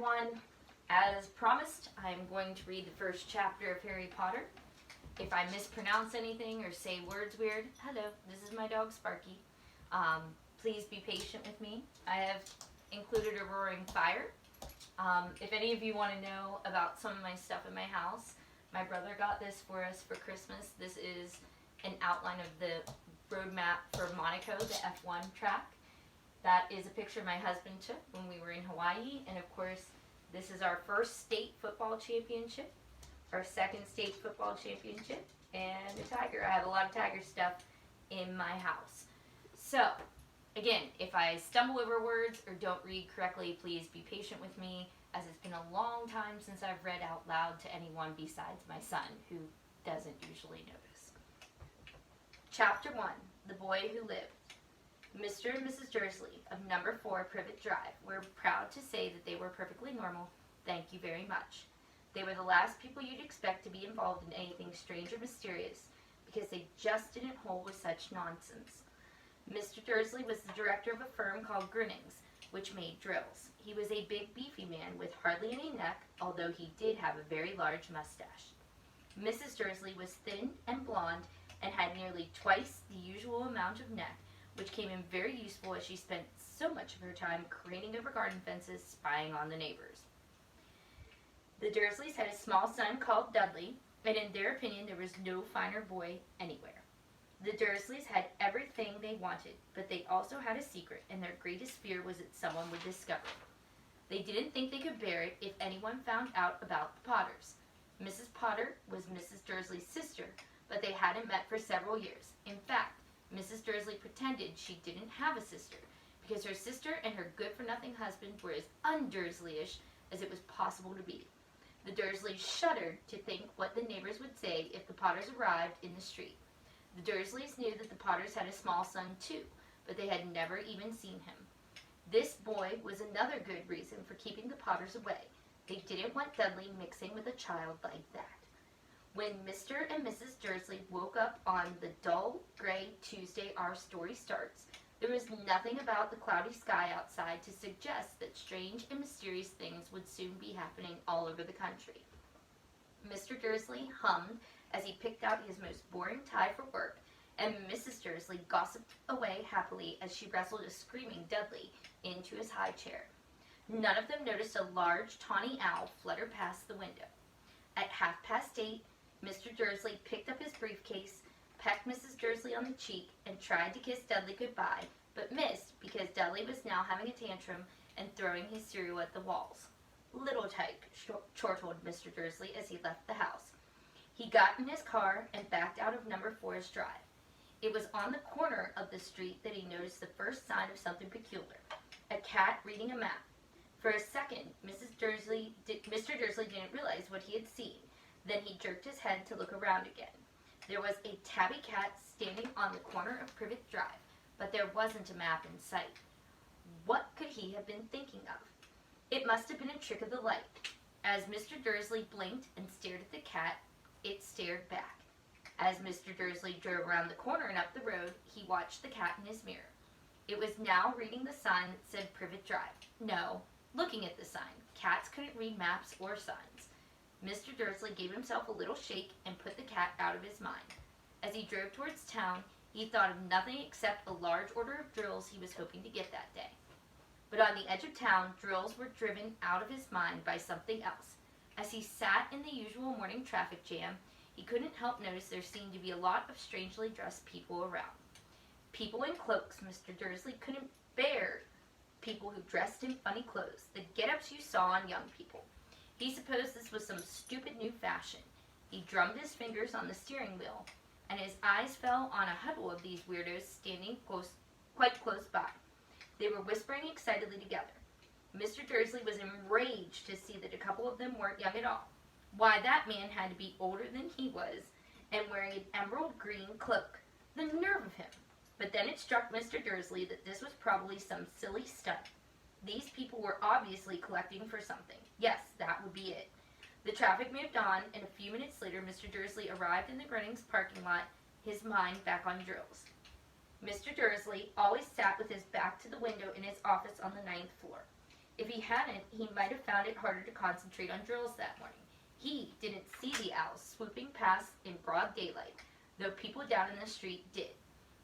everyone. As promised, I'm going to read the first chapter of Harry Potter. If I mispronounce anything or say words weird, hello, this is my dog Sparky. Please be patient with me. I have included a roaring fire. If any of you want to know about some of my stuff in my house, my brother got this for us for Christmas. This is an outline of the roadmap for Monaco, the F1 track. That is a picture my husband took when we were in Hawaii, and of course, this is our first state football championship, our second state football championship, and a tiger. I have a lot of tiger stuff in my house. So, again, if I stumble over words or don't read correctly, please be patient with me, as it's been a long time since I've read out loud to anyone besides my son, who doesn't usually notice. Chapter 1, The Boy Who Lived. Mr. and Mrs. Dursley of number 4 Privet Drive were proud to say that they were perfectly normal. Thank you very much. They were the last people you'd expect to be involved in anything strange or mysterious, because they just didn't hold with such nonsense. Mr. Dursley was the director of a firm called Grinnings, which made drills. He was a big, beefy man with hardly any neck, although he did have a very large mustache. Mrs. Dursley was thin and blonde and had nearly twice the usual amount of neck, which came in very useful as she spent so much of her time craning over garden fences, spying on the neighbors. The Dursleys had a small son called Dudley, and in their opinion there was no finer boy anywhere. The Dursleys had everything they wanted, but they also had a secret, and their greatest fear was that someone would discover it. They didn't think they could bear it if anyone found out about the Potters. Mrs. Potter was Mrs. Dursley's sister, but they hadn't met for several years. In fact, Mrs. Dursley pretended she didn't have a sister, because her sister and her good-for-nothing husband were as un-Dursleyish as it was possible to be. The Dursleys shuddered to think what the neighbors would say if the Potters arrived in the street. The Dursleys knew that the Potters had a small son too, but they had never even seen him. This boy was another good reason for keeping the Potters away. They didn't want Dudley mixing with a child like that. When Mr. and Mrs. Dursley woke up on the dull, gray Tuesday our story starts, there was nothing about the cloudy sky outside to suggest that strange and mysterious things would soon be happening all over the country. Mr. Dursley hummed as he picked out his most boring tie for work, and Mrs. Dursley gossiped away happily as she wrestled a screaming Dudley into his high chair. None of them noticed a large tawny owl flutter past the window. At 8:30, Mr. Dursley picked up his briefcase, pecked Mrs. Dursley on the cheek, and tried to kiss Dudley goodbye, but missed because Dudley was now having a tantrum and throwing his cereal at the walls. "Little tyke," chortled Mr. Dursley as he left the house. He got in his car and backed out of number 4's drive. It was on the corner of the street that he noticed the first sign of something peculiar: a cat reading a map. For a second, Mr. Dursley didn't realize what he had seen. Then he jerked his head to look around again. There was a tabby cat standing on the corner of Privet Drive, but there wasn't a map in sight. What could he have been thinking of? It must have been a trick of the light. As Mr. Dursley blinked and stared at the cat, it stared back. As Mr. Dursley drove around the corner and up the road, he watched the cat in his mirror. It was now reading the sign that said Privet Drive. No, looking at the sign. Cats couldn't read maps or signs. Mr. Dursley gave himself a little shake and put the cat out of his mind. As he drove towards town, he thought of nothing except a large order of drills he was hoping to get that day. But on the edge of town, drills were driven out of his mind by something else. As he sat in the usual morning traffic jam, he couldn't help notice there seemed to be a lot of strangely dressed people around. People in cloaks. Mr. Dursley couldn't bear people who dressed in funny clothes, the get-ups you saw on young people. He supposed this was some stupid new fashion. He drummed his fingers on the steering wheel, and his eyes fell on a huddle of these weirdos standing quite close by. They were whispering excitedly together. Mr. Dursley was enraged to see that a couple of them weren't young at all. Why, that man had to be older than he was, and wearing an emerald green cloak. The nerve of him! But then it struck Mr. Dursley that this was probably some silly stunt. These people were obviously collecting for something. Yes, that would be it. The traffic moved on, and a few minutes later Mr. Dursley arrived in the Grinnings parking lot, his mind back on drills. Mr. Dursley always sat with his back to the window in his office on the 9th floor. If he hadn't, he might have found it harder to concentrate on drills that morning. He didn't see the owls swooping past in broad daylight, though people down in the street did.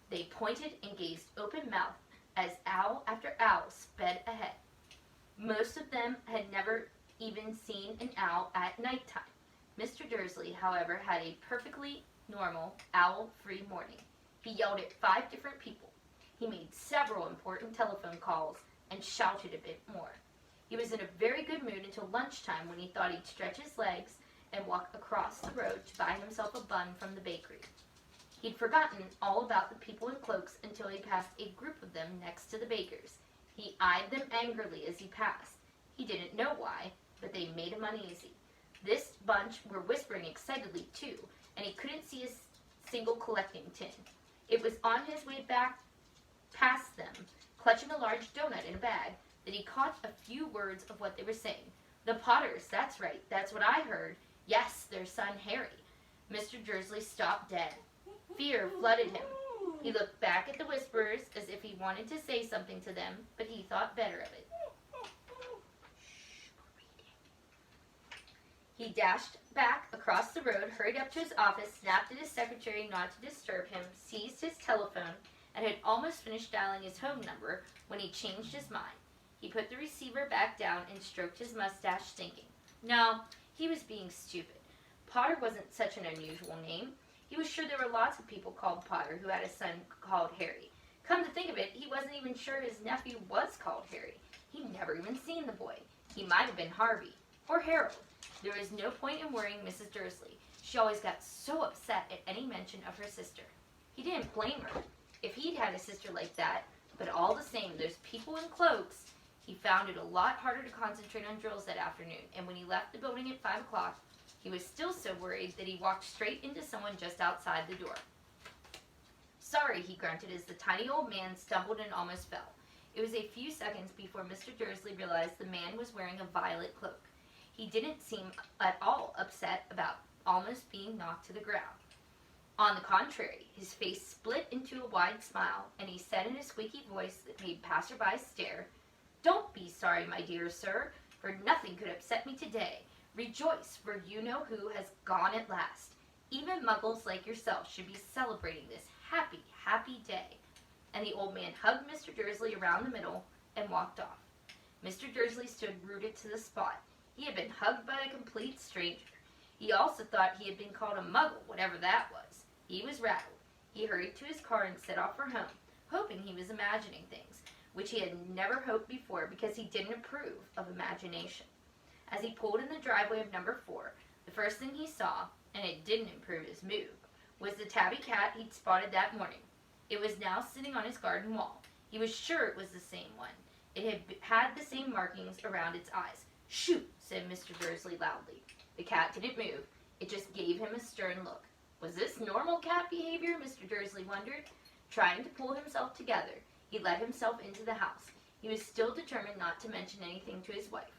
They pointed and gazed open-mouthed as owl after owl sped ahead. Most of them had never even seen an owl at nighttime. Mr. Dursley, however, had a perfectly normal, owl-free morning. He yelled at 5 different people. He made several important telephone calls and shouted a bit more. He was in a very good mood until lunchtime, when he thought he'd stretch his legs and walk across the road to buy himself a bun from the bakery. He'd forgotten all about the people in cloaks until he passed a group of them next to the baker's. He eyed them angrily as he passed. He didn't know why, but they made him uneasy. This bunch were whispering excitedly too, and he couldn't see a single collecting tin. It was on his way back past them, clutching a large donut in a bag, that he caught a few words of what they were saying. The Potters, that's right, that's what I heard. Yes, their son Harry. Mr. Dursley stopped dead. Fear flooded him. He looked back at the whisperers as if he wanted to say something to them, but he thought better of it. He dashed back across the road, hurried up to his office, snapped at his secretary not to disturb him, seized his telephone, and had almost finished dialing his home number when he changed his mind. He put the receiver back down and stroked his mustache, thinking. No, he was being stupid. Potter wasn't such an unusual name. He was sure there were lots of people called Potter who had a son called Harry. Come to think of it, he wasn't even sure his nephew was called Harry. He'd never even seen the boy. He might have been Harvey. Or Harold. There was no point in worrying Mrs. Dursley. She always got so upset at any mention of her sister. He didn't blame her. If he'd had a sister like that, but all the same, those people in cloaks, he found it a lot harder to concentrate on drills that afternoon, and when he left the building at 5 o'clock, he was still so worried that he walked straight into someone just outside the door. Sorry, he grunted as the tiny old man stumbled and almost fell. It was a few seconds before Mr. Dursley realized the man was wearing a violet cloak. He didn't seem at all upset about almost being knocked to the ground. On the contrary, his face split into a wide smile, and he said in a squeaky voice that made passersby stare, "Don't be sorry, my dear sir, for nothing could upset me today. Rejoice, for you know who has gone at last. Even muggles like yourself should be celebrating this happy, happy day." And the old man hugged Mr. Dursley around the middle and walked off. Mr. Dursley stood rooted to the spot. He had been hugged by a complete stranger. He also thought he had been called a muggle, whatever that was. He was rattled. He hurried to his car and set off for home, hoping he was imagining things, which he had never hoped before because he didn't approve of imagination. As he pulled in the driveway of number 4, the first thing he saw, and it didn't improve his mood, was the tabby cat he'd spotted that morning. It was now sitting on his garden wall. He was sure it was the same one. It had the same markings around its eyes. "Shoot," said Mr. Dursley loudly. The cat didn't move. It just gave him a stern look. Was this normal cat behavior, Mr. Dursley wondered? Trying to pull himself together, he let himself into the house. He was still determined not to mention anything to his wife.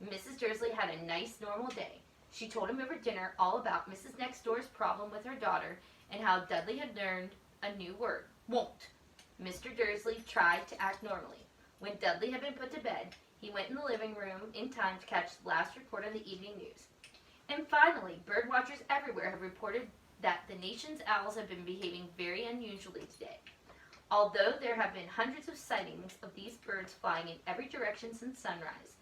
Mrs. Dursley had a nice, normal day. She told him over dinner all about Mrs. Next Door's problem with her daughter and how Dudley had learned a new word, won't. Mr. Dursley tried to act normally. When Dudley had been put to bed, he went in the living room in time to catch the last report on the evening news. And finally, bird watchers everywhere have reported that the nation's owls have been behaving very unusually today. Although there have been hundreds of sightings of these birds flying in every direction since sunrise,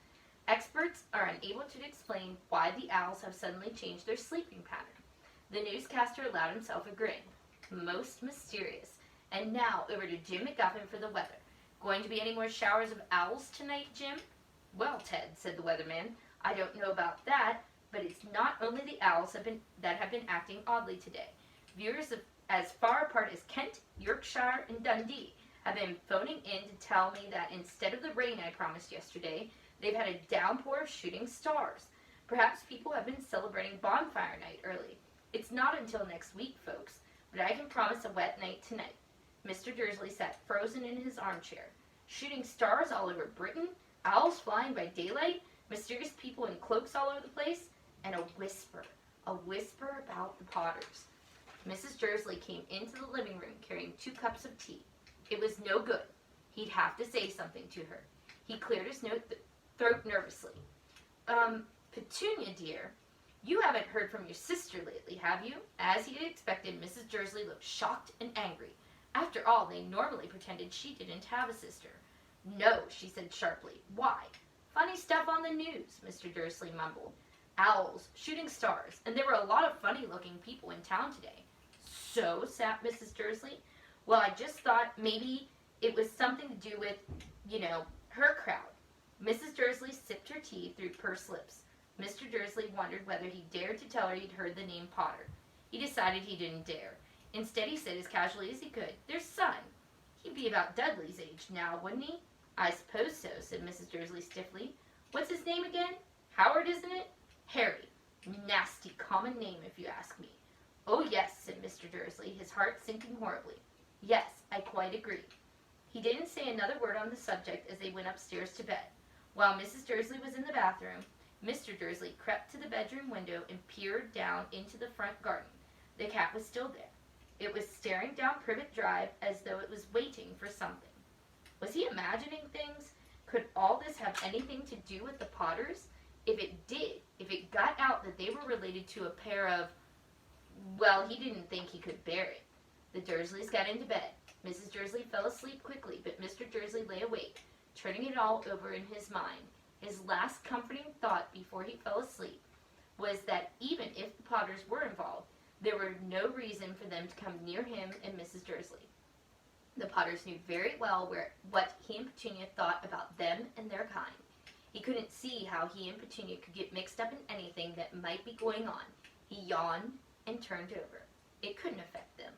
experts are unable to explain why the owls have suddenly changed their sleeping pattern. The newscaster allowed himself a grin. Most mysterious. And now over to Jim McGuffin for the weather. Going to be any more showers of owls tonight, Jim? Well, Ted, said the weatherman, I don't know about that, but it's not only the owls that have been acting oddly today. Viewers as far apart as Kent, Yorkshire, and Dundee have been phoning in to tell me that instead of the rain I promised yesterday, they've had a downpour of shooting stars. Perhaps people have been celebrating bonfire night early. It's not until next week, folks, but I can promise a wet night tonight. Mr. Dursley sat frozen in his armchair. Shooting stars all over Britain, owls flying by daylight, mysterious people in cloaks all over the place, and a whisper about the Potters. Mrs. Dursley came into the living room carrying 2 cups of tea. It was no good. He'd have to say something to her. He cleared his throat nervously. Petunia, dear, you haven't heard from your sister lately, have you?" As he had expected, Mrs. Dursley looked shocked and angry. After all, they normally pretended she didn't have a sister. "No," she said sharply. "Why?" "Funny stuff on the news," Mr. Dursley mumbled. "Owls, shooting stars, and there were a lot of funny-looking people in town today." "So?" snapped Mrs. Dursley. "Well, I just thought maybe it was something to do with, her crowd." Mrs. Dursley sipped her tea through pursed lips. Mr. Dursley wondered whether he dared to tell her he'd heard the name Potter. He decided he didn't dare. Instead, he said as casually as he could, "Their son. He'd be about Dudley's age now, wouldn't he?" "I suppose so," said Mrs. Dursley stiffly. "What's his name again? Howard, isn't it?" "Harry. Nasty common name, if you ask me." "Oh, yes," said Mr. Dursley, his heart sinking horribly. "Yes, I quite agree." He didn't say another word on the subject as they went upstairs to bed. While Mrs. Dursley was in the bathroom, Mr. Dursley crept to the bedroom window and peered down into the front garden. The cat was still there. It was staring down Privet Drive as though it was waiting for something. Was he imagining things? Could all this have anything to do with the Potters? If it did, if it got out that they were related to a pair of... Well, he didn't think he could bear it. The Dursleys got into bed. Mrs. Dursley fell asleep quickly, but Mr. Dursley lay awake, turning it all over in his mind. His last comforting thought before he fell asleep was that even if the Potters were involved, there were no reason for them to come near him and Mrs. Dursley. The Potters knew very well what he and Petunia thought about them and their kind. He couldn't see how he and Petunia could get mixed up in anything that might be going on. He yawned and turned over. It couldn't affect them.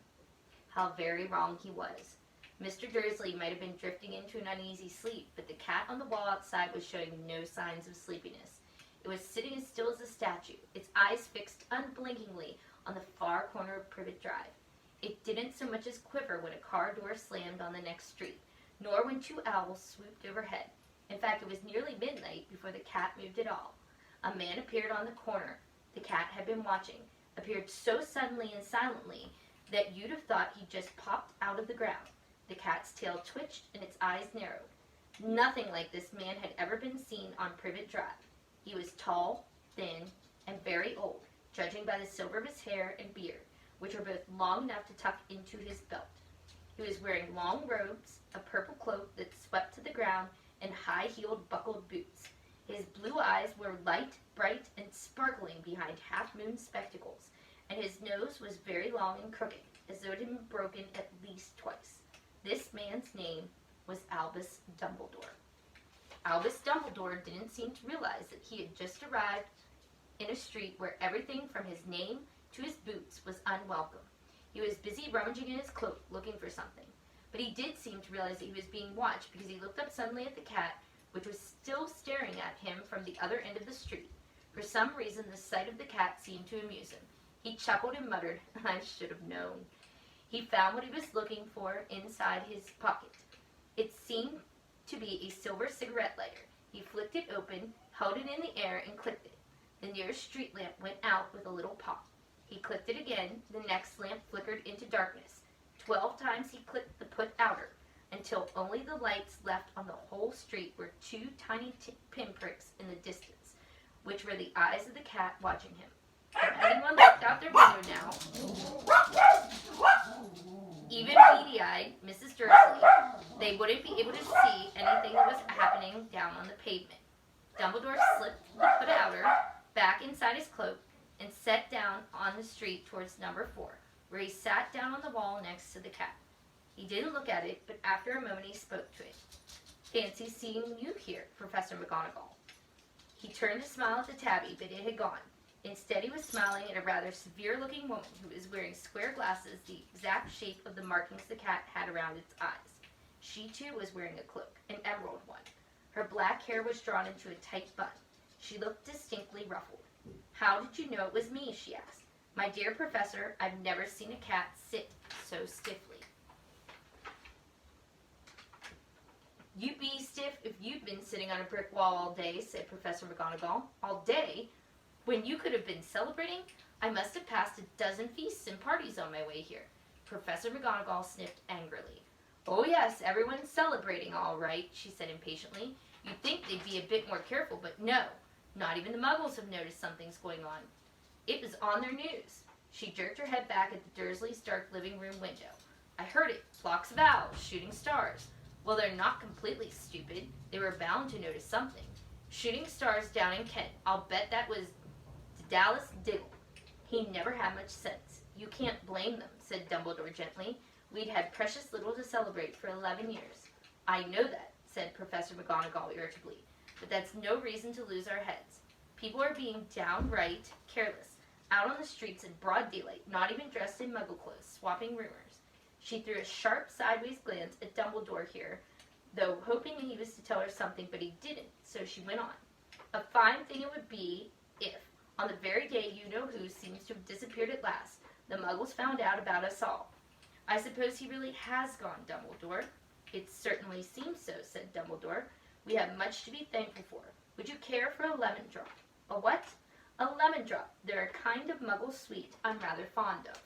How very wrong he was. Mr. Dursley might have been drifting into an uneasy sleep, but the cat on the wall outside was showing no signs of sleepiness. It was sitting as still as a statue, its eyes fixed unblinkingly on the far corner of Privet Drive. It didn't so much as quiver when a car door slammed on the next street, nor when two owls swooped overhead. In fact, it was nearly midnight before the cat moved at all. A man appeared on the corner the cat had been watching, appeared so suddenly and silently that you'd have thought he'd just popped out of the ground. The cat's tail twitched and its eyes narrowed. Nothing like this man had ever been seen on Privet Drive. He was tall, thin, and very old, judging by the silver of his hair and beard, which were both long enough to tuck into his belt. He was wearing long robes, a purple cloak that swept to the ground, and high-heeled buckled boots. His blue eyes were light, bright, and sparkling behind half-moon spectacles, and his nose was very long and crooked, as though it had been broken at least twice. This man's name was Albus Dumbledore. Albus Dumbledore didn't seem to realize that he had just arrived in a street where everything from his name to his boots was unwelcome. He was busy rummaging in his cloak, looking for something. But he did seem to realize that he was being watched because he looked up suddenly at the cat, which was still staring at him from the other end of the street. For some reason, the sight of the cat seemed to amuse him. He chuckled and muttered, "I should have known." He found what he was looking for inside his pocket. It seemed to be a silver cigarette lighter. He flicked it open, held it in the air, and clicked it. The nearest street lamp went out with a little pop. He clicked it again. The next lamp flickered into darkness. 12 times he clicked the put outer, until only the lights left on the whole street were two tiny pinpricks in the distance, which were the eyes of the cat watching him. If anyone looked out their window now, even beady-eyed Mrs. Dursley, they wouldn't be able to see anything that was happening down on the pavement. Dumbledore slipped the put-outer back inside his cloak and sat down on the street towards number 4, where he sat down on the wall next to the cat. He didn't look at it, but after a moment he spoke to it. "Fancy seeing you here, Professor McGonagall." He turned to smile at the tabby, but it had gone. Instead, he was smiling at a rather severe-looking woman who was wearing square glasses the exact shape of the markings the cat had around its eyes. She, too, was wearing a cloak, an emerald one. Her black hair was drawn into a tight bun. She looked distinctly ruffled. "How did you know it was me?" she asked. "My dear Professor, I've never seen a cat sit so stiffly." "You'd be stiff if you'd been sitting on a brick wall all day," said Professor McGonagall. "All day? When you could have been celebrating? I must have passed a dozen feasts and parties on my way here." Professor McGonagall sniffed angrily. "Oh yes, everyone's celebrating all right," she said impatiently. "You'd think they'd be a bit more careful, but no. Not even the Muggles have noticed something's going on. It was on their news." She jerked her head back at the Dursleys' dark living room window. "I heard it. Flocks of owls, shooting stars. Well, they're not completely stupid. They were bound to notice something. Shooting stars down in Kent. I'll bet that was Dallas Diggle. He never had much sense." "You can't blame them," said Dumbledore gently. "We'd had precious little to celebrate for 11 years. "I know that," said Professor McGonagall irritably, "but that's no reason to lose our heads. People are being downright careless, out on the streets in broad daylight, not even dressed in Muggle clothes, swapping rumors." She threw a sharp sideways glance at Dumbledore here, though hoping he was to tell her something, but he didn't, so she went on. "A fine thing it would be if, on the very day you-know-who seems to have disappeared at last, the Muggles found out about us all." "I suppose he really has gone, Dumbledore." "It certainly seems so," said Dumbledore. "We have much to be thankful for. Would you care for a lemon drop?" "A what?" "A lemon drop. They're a kind of Muggle sweet I'm rather fond of."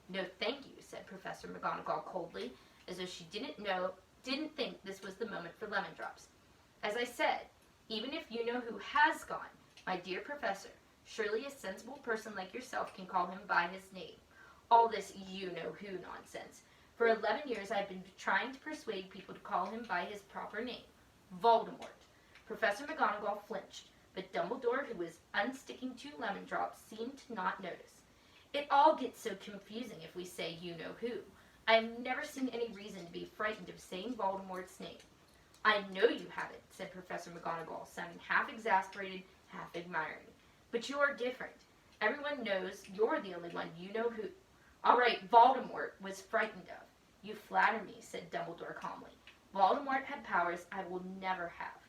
"No, thank you," said Professor McGonagall coldly, as though she didn't think this was the moment for lemon drops. "As I said, even if you-know-who has gone, my dear Professor, surely a sensible person like yourself can call him by his name. All this you-know-who nonsense. For 11 years I've been trying to persuade people to call him by his proper name. Voldemort." Professor McGonagall flinched, but Dumbledore, who was unsticking 2 lemon drops, seemed to not notice. "It all gets so confusing if we say you-know-who. I have never seen any reason to be frightened of saying Voldemort's name." "I know you haven't," said Professor McGonagall, sounding half exasperated, half admiring. "But you're different. Everyone knows you're the only one you-know-who. All right, Voldemort was frightened of." "You flatter me," said Dumbledore calmly. "Voldemort had powers I will never have.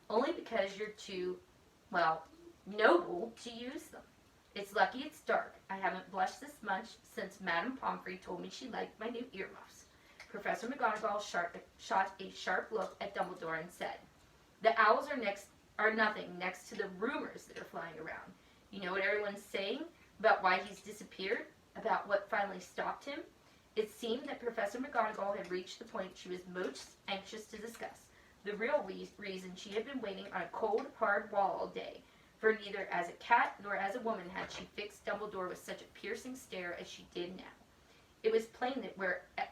Only because you're too, well, noble to use them. It's lucky it's dark. I haven't blushed this much since Madame Pomfrey told me she liked my new earmuffs." Professor McGonagall shot a sharp look at Dumbledore and said, "The owls are nothing next to the rumors that are flying around. You know what everyone's saying about why he's disappeared? About what finally stopped him?" It seemed that Professor McGonagall had reached the point she was most anxious to discuss, the real reason she had been waiting on a cold, hard wall all day, for neither as a cat nor as a woman had she fixed Dumbledore with such a piercing stare as she did now. It was plain that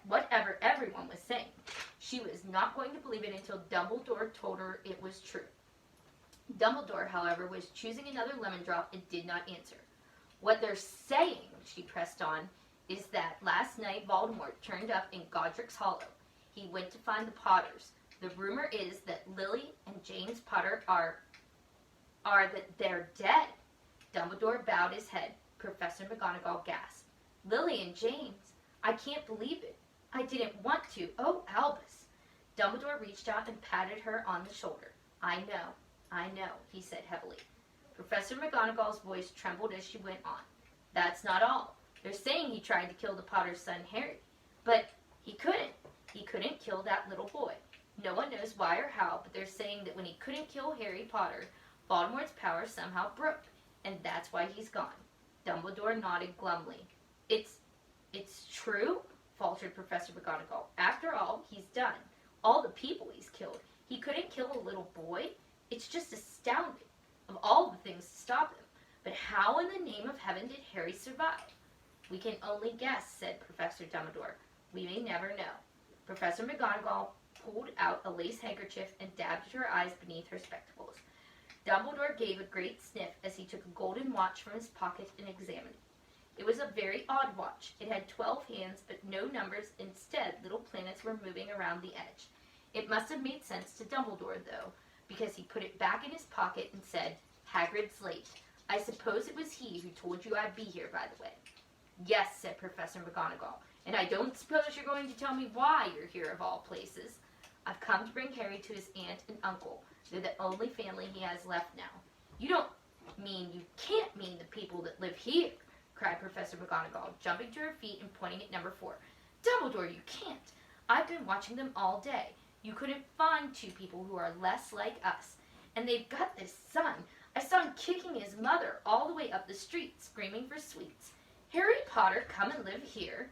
whatever everyone was saying, she was not going to believe it until Dumbledore told her it was true. Dumbledore, however, was choosing another lemon drop and did not answer. "What they're saying," she pressed on, "is that last night Voldemort turned up in Godric's Hollow. He went to find the Potters. The rumor is that Lily and James Potter are that they're dead." Dumbledore bowed his head. Professor McGonagall gasped. "Lily and James? I can't believe it. I didn't want to. Oh, Albus." Dumbledore reached out and patted her on the shoulder. I know, he said heavily. Professor McGonagall's voice trembled as she went on. "That's not all. They're saying he tried to kill the Potter's son, Harry. But he couldn't. He couldn't kill that little boy. No one knows why or how, but they're saying that when he couldn't kill Harry Potter, Voldemort's power somehow broke, and that's why he's gone." Dumbledore nodded glumly. It's true?" faltered Professor McGonagall. "After all he's done, all the people he's killed, he couldn't kill a little boy? It's just astounding. Of all the things to stop him. But how in the name of heaven did Harry survive?" "We can only guess," said Professor Dumbledore. "We may never know." Professor McGonagall pulled out a lace handkerchief and dabbed at her eyes beneath her spectacles. Dumbledore gave a great sniff as he took a golden watch from his pocket and examined it. It was a very odd watch. It had 12 hands, but no numbers. Instead, little planets were moving around the edge. It must have made sense to Dumbledore, though, because he put it back in his pocket and said, "Hagrid's late. I suppose it was he who told you I'd be here, by the way." "Yes," said Professor McGonagall, "and I don't suppose you're going to tell me why you're here of all places." "I've come to bring Harry to his aunt and uncle. They're the only family he has left now." You can't mean the people that live here," cried Professor McGonagall, jumping to her feet and pointing at number 4. "Dumbledore, you can't. I've been watching them all day. You couldn't find 2 people who are less like us. And they've got this son. I saw him kicking his mother all the way up the street, screaming for sweets. Harry Potter come and live here?"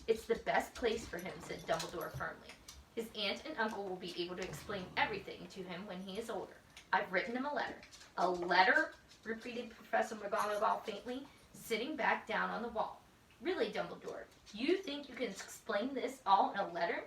"It's the best place for him," said Dumbledore firmly. His aunt and uncle will be able to explain everything to him when he is older. I've written him a letter. A letter? Repeated Professor McGonagall faintly, sitting back down on the wall. Really, Dumbledore, you think you can explain this all in a letter?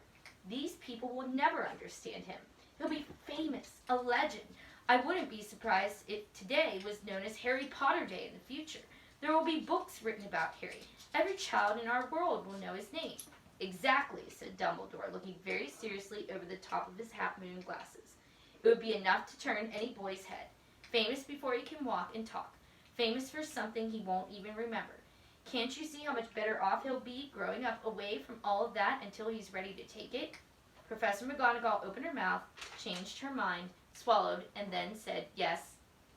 These people will never understand him. He'll be famous, a legend. I wouldn't be surprised if today was known as Harry Potter Day in the future. There will be books written about Harry. Every child in our world will know his name. Exactly, said Dumbledore, looking very seriously over the top of his half-moon glasses. It would be enough to turn any boy's head. Famous before he can walk and talk. Famous for something he won't even remember. Can't you see how much better off he'll be growing up away from all of that until he's ready to take it? Professor McGonagall opened her mouth, changed her mind, swallowed, and then said, yes,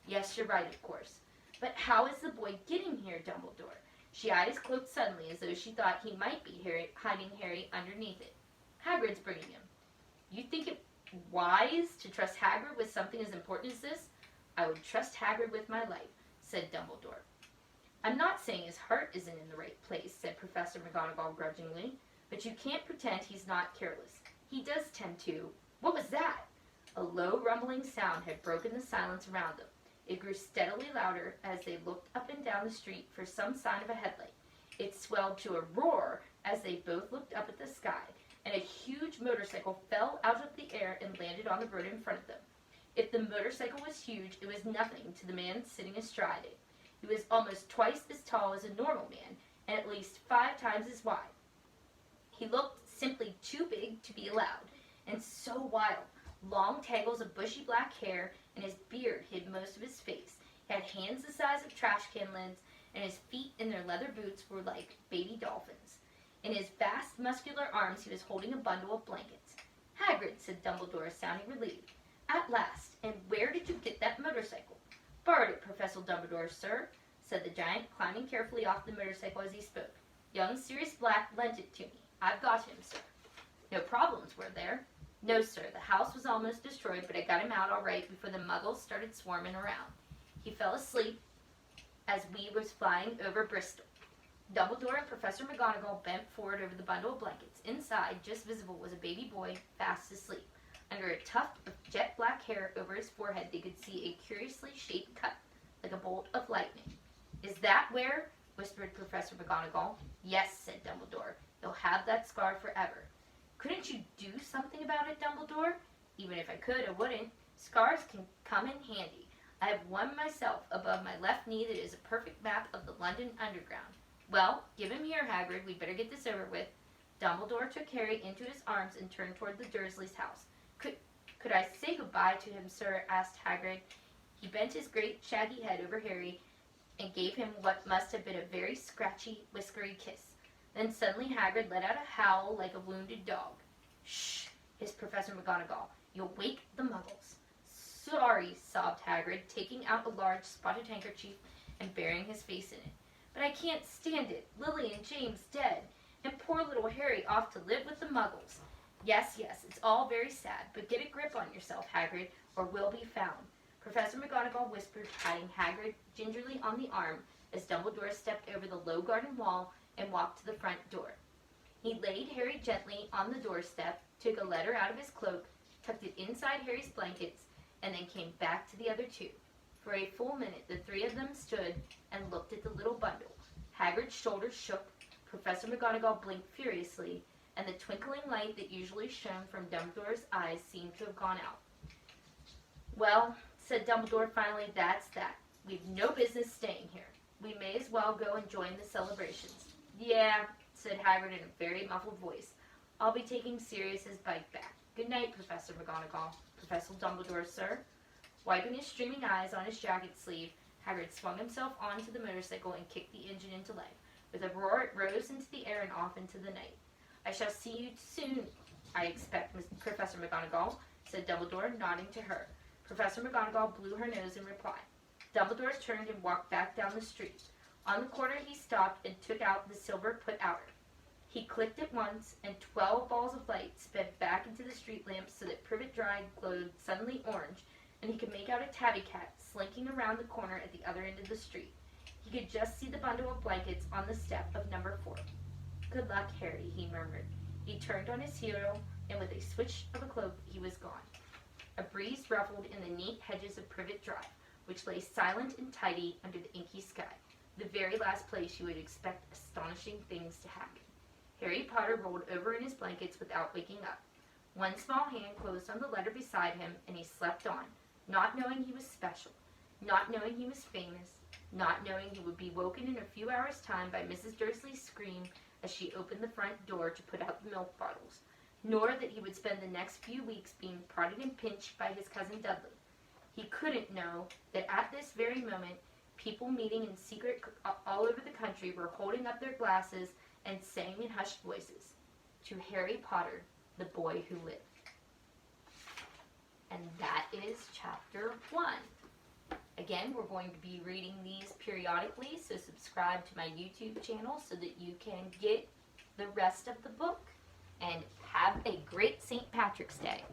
you're right, of course. But how is the boy getting here, Dumbledore? She eyed his cloak suddenly as though she thought he might be hiding Harry underneath it. Hagrid's bringing him. You think it wise to trust Hagrid with something as important as this? I would trust Hagrid with my life, said Dumbledore. I'm not saying his heart isn't in the right place, said Professor McGonagall grudgingly, but you can't pretend he's not careless. He does tend to. What was that? A low rumbling sound had broken the silence around them. It grew steadily louder as they looked up and down the street for some sign of a headlight. It swelled to a roar as they both looked up at the sky, and a huge motorcycle fell out of the air and landed on the road in front of them. If the motorcycle was huge, it was nothing to the man sitting astride it. He was almost twice as tall as a normal man, and at least 5 times as wide. He looked simply too big to be allowed, and so wild. Long tangles of bushy black hair, and his beard hid most of his face. He had hands the size of trash can lids, and his feet in their leather boots were like baby dolphins. In his vast muscular arms he was holding a bundle of blankets. Hagrid, said Dumbledore, sounding relieved. At last, and where did you get that motorcycle? Borrowed it, Professor Dumbledore, sir, said the giant, climbing carefully off the motorcycle as he spoke. Young Sirius Black lent it to me. I've got him, sir. No problems, were there? No, sir. The house was almost destroyed, but I got him out all right before the muggles started swarming around. He fell asleep as we was flying over Bristol. Dumbledore and Professor McGonagall bent forward over the bundle of blankets. Inside, just visible, was a baby boy fast asleep. Under a tuft of jet black hair over his forehead, they could see a curiously shaped cut, like a bolt of lightning. Is that where? Whispered Professor McGonagall. Yes, said Dumbledore. He'll have that scar forever. Couldn't you do something about it, Dumbledore? Even if I could, I wouldn't. Scars can come in handy. I have one myself above my left knee that is a perfect map of the London Underground. Well, give him here, Hagrid. We'd better get this over with. Dumbledore took Harry into his arms and turned toward the Dursleys' house. Could I say goodbye to him, sir? Asked Hagrid. He bent his great shaggy head over Harry and gave him what must have been a very scratchy, whiskery kiss. Then suddenly Hagrid let out a howl like a wounded dog. Shh, hissed Professor McGonagall. You'll wake the muggles. Sorry, sobbed Hagrid, taking out a large spotted handkerchief and burying his face in it. But I can't stand it. Lily and James dead, and poor little Harry off to live with the muggles. Yes, it's all very sad, but get a grip on yourself, Hagrid, or we'll be found. Professor McGonagall whispered, patting Hagrid gingerly on the arm as Dumbledore stepped over the low garden wall and walked to the front door. He laid Harry gently on the doorstep, took a letter out of his cloak, tucked it inside Harry's blankets, and then came back to the other two. For a full minute, the three of them stood and looked at the little bundle. Hagrid's shoulders shook, Professor McGonagall blinked furiously, and the twinkling light that usually shone from Dumbledore's eyes seemed to have gone out. Well, said Dumbledore finally, that's that. We've no business staying here. We may as well go and join the celebrations. Yeah, said Hagrid in a very muffled voice. I'll be taking Sirius's bike back. Good night, Professor McGonagall. Professor Dumbledore, sir. Wiping his streaming eyes on his jacket sleeve, Hagrid swung himself onto the motorcycle and kicked the engine into life. With a roar, it rose into the air and off into the night. I shall see you soon, I expect, Professor McGonagall, said Dumbledore, nodding to her. Professor McGonagall blew her nose in reply. Dumbledore turned and walked back down the street. On the corner he stopped and took out the silver put-outer. He clicked it once, and 12 balls of light sped back into the street lamps so that Privet Drive glowed suddenly orange, and he could make out a tabby cat slinking around the corner at the other end of the street. He could just see the bundle of blankets on the step of number 4. Good luck, Harry, he murmured. He turned on his heel and with a swish of a cloak he was gone. A breeze ruffled in the neat hedges of Privet Drive, which lay silent and tidy under the inky sky, the very last place you would expect astonishing things to happen. Harry Potter rolled over in his blankets without waking up. One small hand closed on the letter beside him, and he slept on, not knowing he was special, not knowing he was famous, not knowing he would be woken in a few hours' time by Mrs. Dursley's scream as she opened the front door to put out the milk bottles, nor that he would spend the next few weeks being prodded and pinched by his cousin Dudley. He couldn't know that at this very moment, people meeting in secret all over the country were holding up their glasses and saying in hushed voices, "To Harry Potter, the boy who lived." And that is chapter 1. Again, we're going to be reading these periodically, so subscribe to my YouTube channel so that you can get the rest of the book. And have a great St. Patrick's Day.